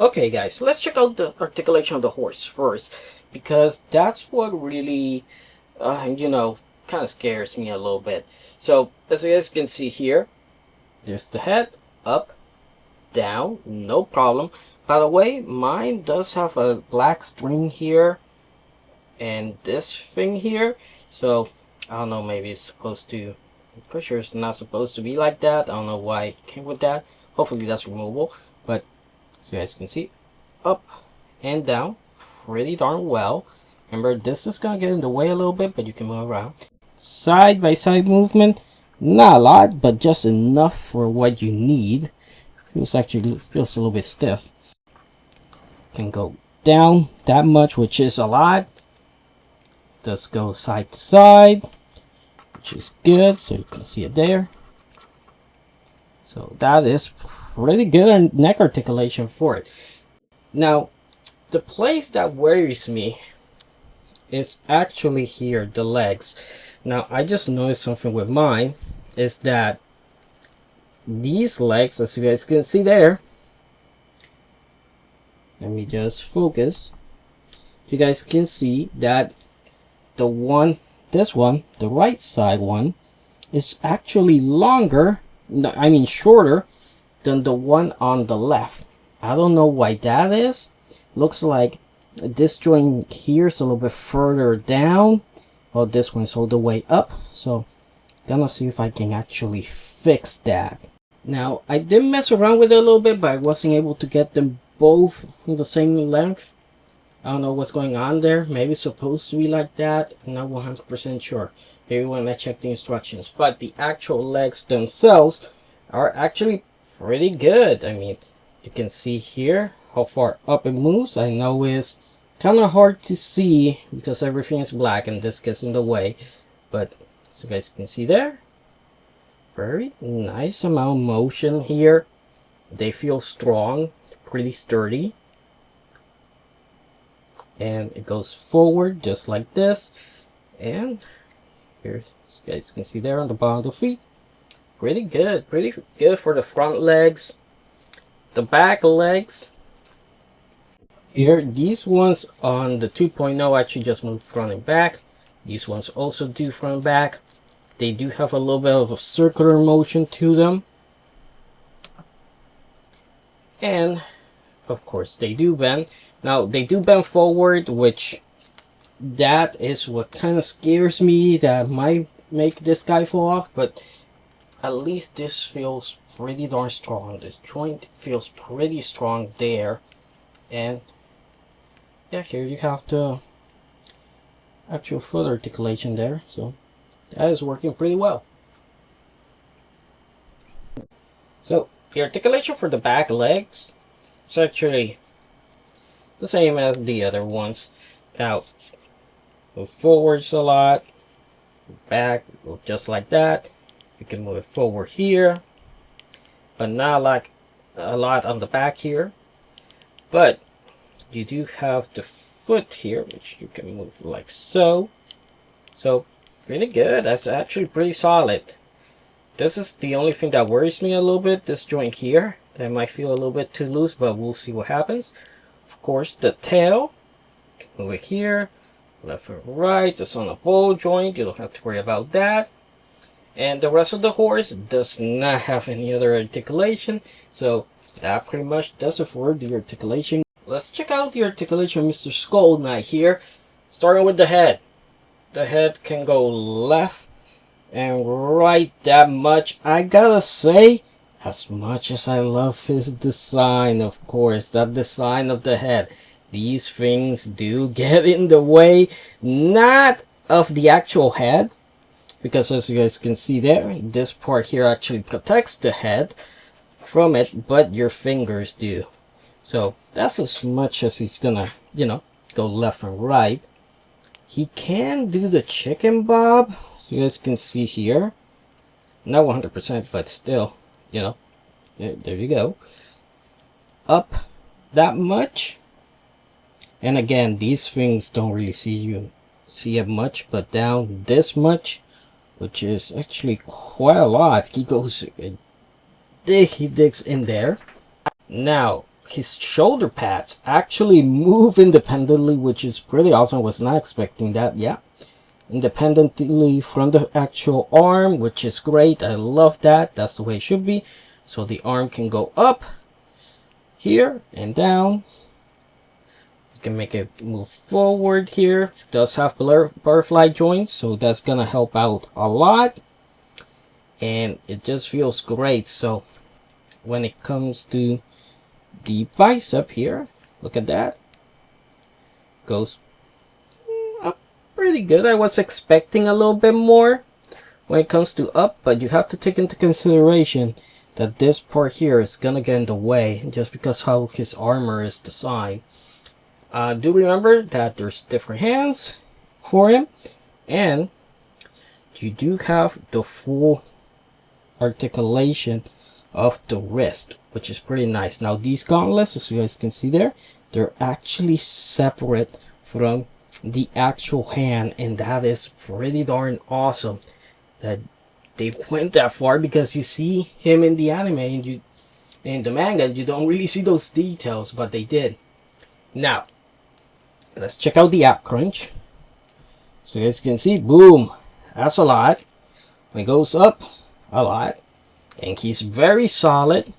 Okay guys, let's check out the articulation of the horse first, because that's what really kind of scares me a little bit. So as you guys can see here, there's the head, up, down, no problem. By the way, mine does have a black string here and this thing here, so I don't know, maybe it's supposed to, pretty sure it's not supposed to be like that. I don't know why it came with that. Hopefully that's removable. But as you guys can see, up and down pretty darn well. Remember, this is gonna get in the way a little bit, but you can move around. Side by side movement, not a lot, but just enough for what you need. Feels a little bit stiff. Can go down that much, which is a lot. Does go side to side, which is good, so you can see it there. So that is pretty good neck articulation for it. Now, the place that worries me is actually here, the legs. Now, I just noticed something with mine, is that these legs, as you guys can see there, let me just focus. You guys can see that this one, the right side one, is actually longer, I mean shorter, than the one on the left. I don't know why that is. Looks like this joint here is a little bit further down, while this one's all the way up. So gonna see if I can actually fix that. Now, I did mess around with it a little bit, but I wasn't able to get them both the same length. I don't know what's going on there. Maybe it's supposed to be like that. I'm not 100% sure. Maybe when I check the instructions. But the actual legs themselves are actually pretty good. I mean, you can see here how far up it moves. I know it's kind of hard to see because everything is black and this gets in the way. But as you guys can see there, very nice amount of motion here. They feel strong, pretty sturdy. And it goes forward just like this, and here, as you guys can see there on the bottom of the feet, pretty good for the front legs. The back legs here, these ones on the 2.0 actually just move front and back. These ones also do front and back. They do have a little bit of a circular motion to them, and of course they do bend. Now, they do bend forward, which that is what kind of scares me. That might make this guy fall off, but at least this feels pretty darn strong. This joint feels pretty strong there. And yeah, here you have the actual foot articulation there. So that is working pretty well. So the articulation for the back legs, it's actually the same as the other ones. Now, move forwards a lot, back, just like that. You can move it forward here, but not like a lot on the back here. But you do have the foot here, which you can move like so. So, really good. That's actually pretty solid. This is the only thing that worries me a little bit, this joint here. That might feel a little bit too loose, but we'll see what happens. Of course, the tail, move it here, left and right, just on a ball joint, you don't have to worry about that. And the rest of the horse does not have any other articulation, so that pretty much does it for the articulation. Let's check out the articulation of Mr. Skull Knight here, starting with the head. The head can go left and right that much. I gotta say, as much as I love his design, of course, that design of the head, these things do get in the way, not of the actual head, because as you guys can see there, this part here actually protects the head from it, but your fingers do. So that's as much as he's gonna, go left and right. He can do the chicken bob, you guys can see here. Not 100%, but still, there you go. Up that much. And again, these things don't really see it much, but down this much, which is actually quite a lot. He goes, he digs in there. Now, his shoulder pads actually move independently, which is pretty awesome. I was not expecting that. Yeah, independently from the actual arm, which is great. I love that. That's the way it should be. So the arm can go up here and down. You can make it move forward here. It does have butterfly joints, so that's gonna help out a lot, and it just feels great. So when it comes to the bicep here, look at that, goes up pretty good. I was expecting a little bit more when it comes to up, but you have to take into consideration that this part here is gonna get in the way just because how his armor is designed. Do remember that there's different hands for him, and you do have the full articulation of the wrist, which is pretty nice. Now these gauntlets, as you guys can see there, they're actually separate from the actual hand, and that is pretty darn awesome that they went that far, because you see him in the anime and you in the manga you don't really see those details, but they did. Now let's check out the app crunch. So you guys can see, boom, that's a lot. When it goes up, a lot, and he's very solid.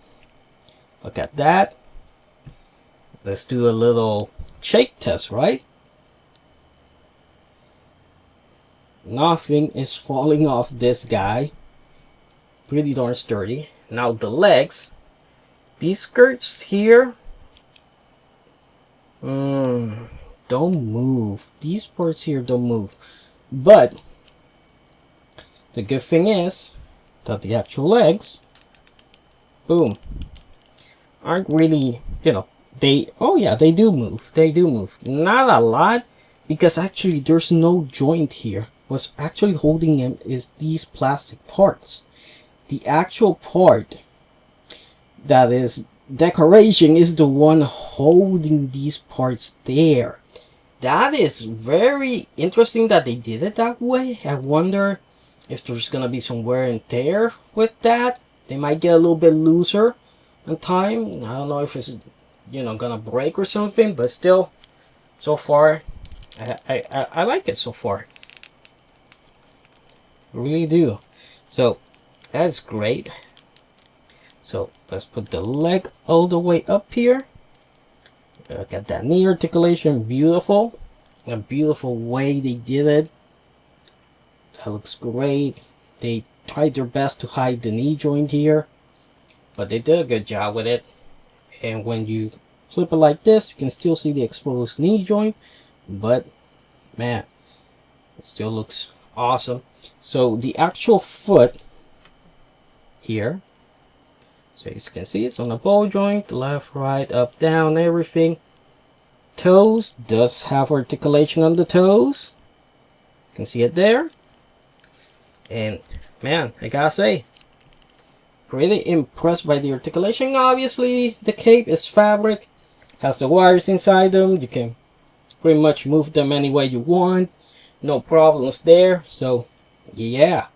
Look at that. Let's do a little shake test, right? Nothing is falling off this guy. Pretty darn sturdy. Now the legs, these skirts here, don't move. These parts here don't move. But the good thing is that the actual legs, boom, aren't really, oh yeah, they do move. They do move. Not a lot, because actually there's no joint here. What's actually holding him is these plastic parts. The actual part that is decoration is the one holding these parts there. That is very interesting that they did it that way. I wonder if there's gonna be some wear and tear with that. They might get a little bit looser in time. I don't know if it's gonna break or something, but still, so far I like it so far. I really do. So that's great. So let's put the leg all the way up here. Look at that knee articulation, beautiful. A beautiful way they did it. That looks great. They tried their best to hide the knee joint here, but they did a good job with it. And when you flip it like this, you can still see the exposed knee joint, but man, it still looks awesome. So the actual foot here, so as you can see, it's on a ball joint, left, right, up, down, everything. Toes does have articulation on the toes. You can see it there. And man, I gotta say, pretty impressed by the articulation. Obviously, the cape is fabric, has the wires inside them. You can pretty much move them any way you want. No problems there. So yeah,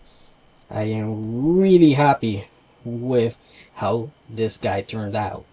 I am really happy with how this guy turned out.